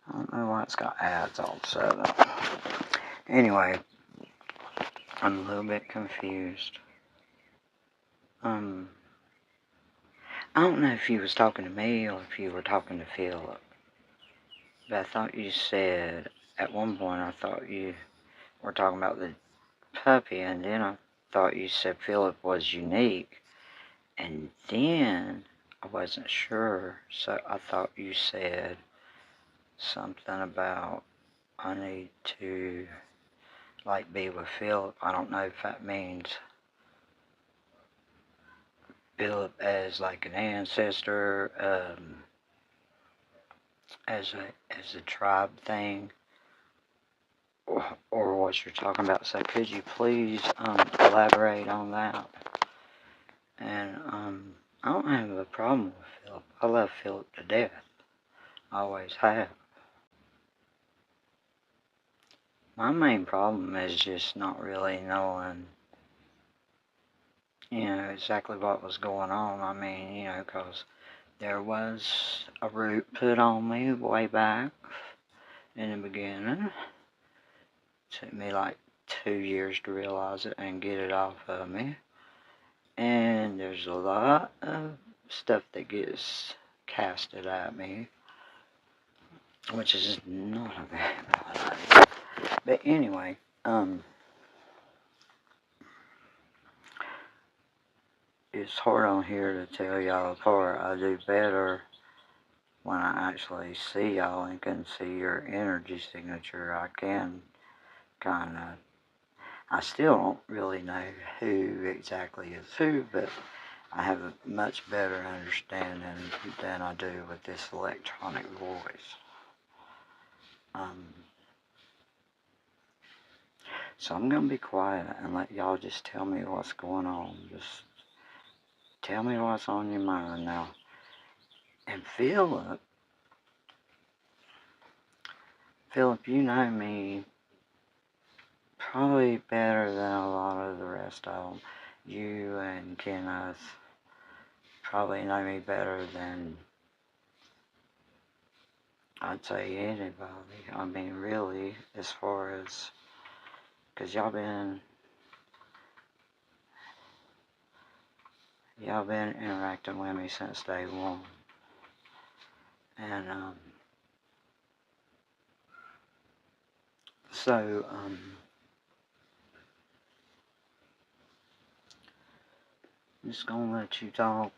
I don't know why it's got ads all of a sudden. Anyway, I'm a little bit confused. I don't know if you was talking to me or if you were talking to Philip. But I thought you said, at one point I thought you were talking about the puppy, and then I thought you said Philip was unique. And then I wasn't sure, so I thought you said something about I need to like be with Philip. I don't know if that means Philip as like an ancestor, as a tribe thing, or what you're talking about. So could you please elaborate on that? And I don't have a problem with Philip. I love Philip to death. I always have. My main problem is just not really knowing, exactly what was going on. I mean, because there was a root put on me way back in the beginning. It took me like 2 years to realize it and get it off of me. And there's a lot of stuff that gets casted at me, which is not a bad idea. But anyway, it's hard on here to tell y'all apart. I do better when I actually see y'all and can see your energy signature. I can kind of, I still don't really know who exactly is who, but I have a much better understanding than I do with this electronic voice. So I'm going to be quiet and let y'all just tell me what's going on. Just tell me what's on your mind now. And Philip, you know me probably better than a lot of the rest of them. You and Kenneth probably know me better than I'd say anybody. I mean, really, as far as, because y'all been interacting with me since day one. And, so, I'm just gonna let you talk.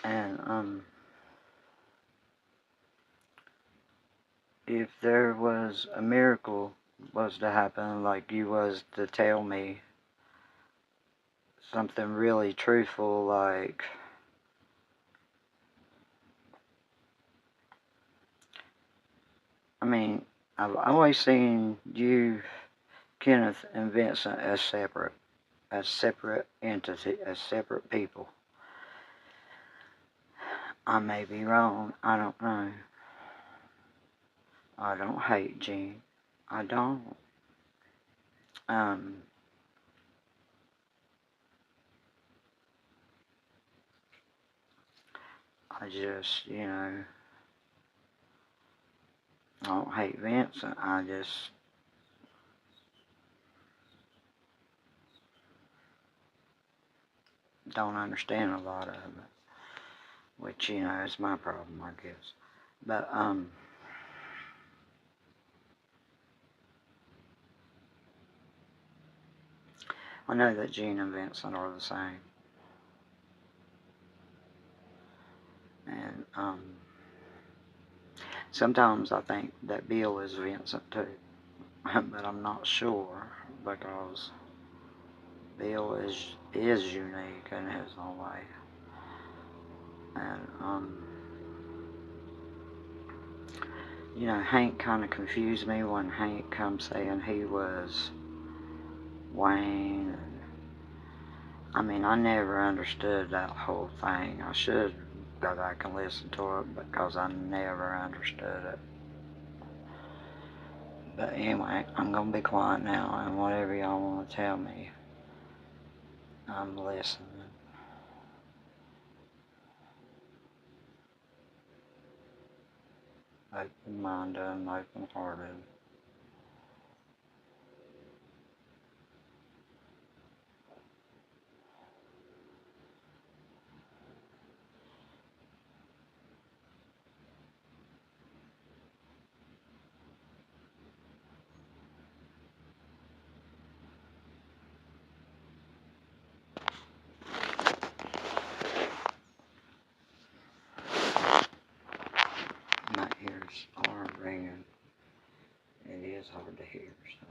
And, if there was a miracle was to happen, like you was to tell me something really truthful, like, I mean, I've always seen you, Kenneth, and Vincent as separate entity, as separate people. I may be wrong, I don't know. I don't hate Gene. I don't. I just, I don't hate Vincent. I just don't understand a lot of it. Which, is my problem, I guess. But, I know that Gene and Vincent are the same. And, sometimes I think that Bill is Vincent too. But I'm not sure, because Bill is unique in his own way. And, Hank kind of confused me when Hank come saying he was Wayne. I mean, I never understood that whole thing. I should go back and listen to it, because I never understood it. But anyway, I'm going to be quiet now, and whatever y'all want to tell me, I'm listening. open-minded and open-hearted. My ears are ringing. It is hard to hear, so.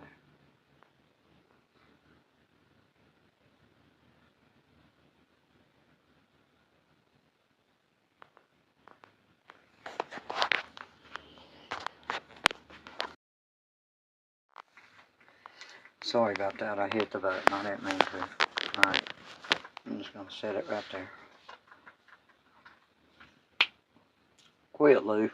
Sorry about that, I hit the button, I didn't mean to. Alright, I'm just gonna set it right there. Quit, Lou.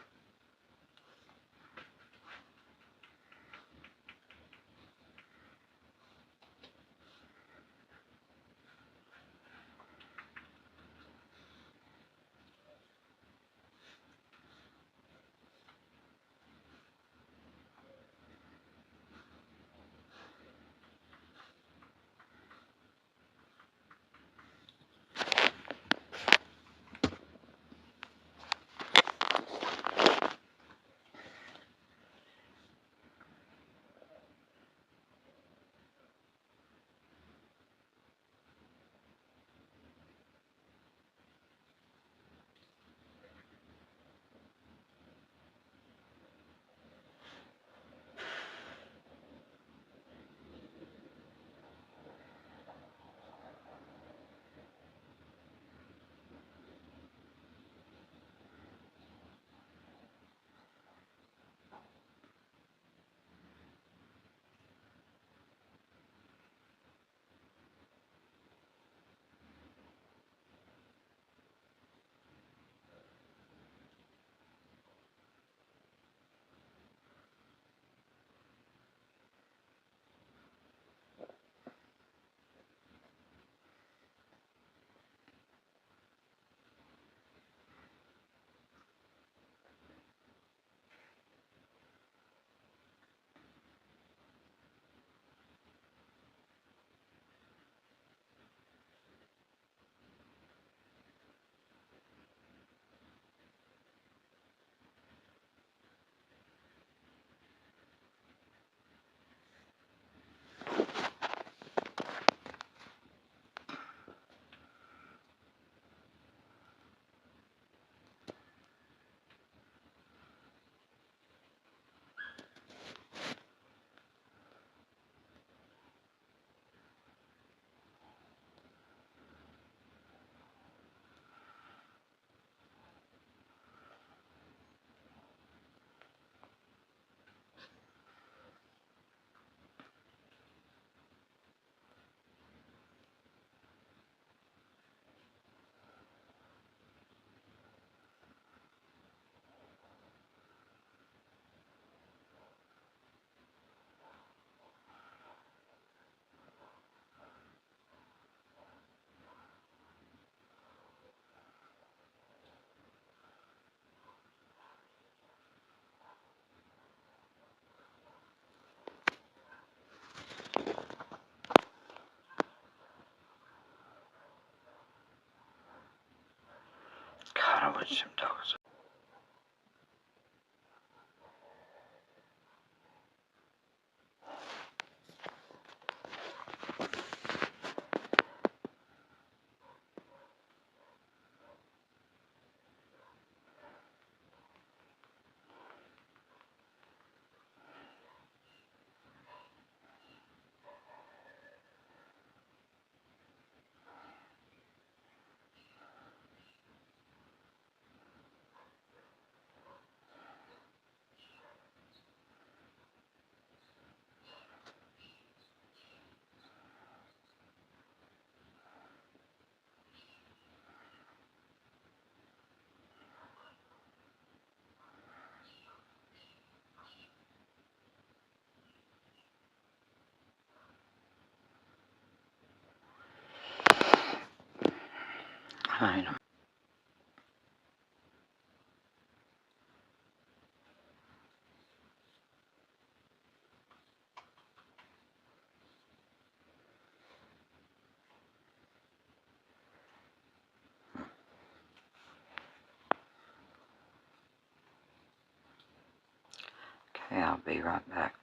God, I wish some dogs. I hate 'em. be right back.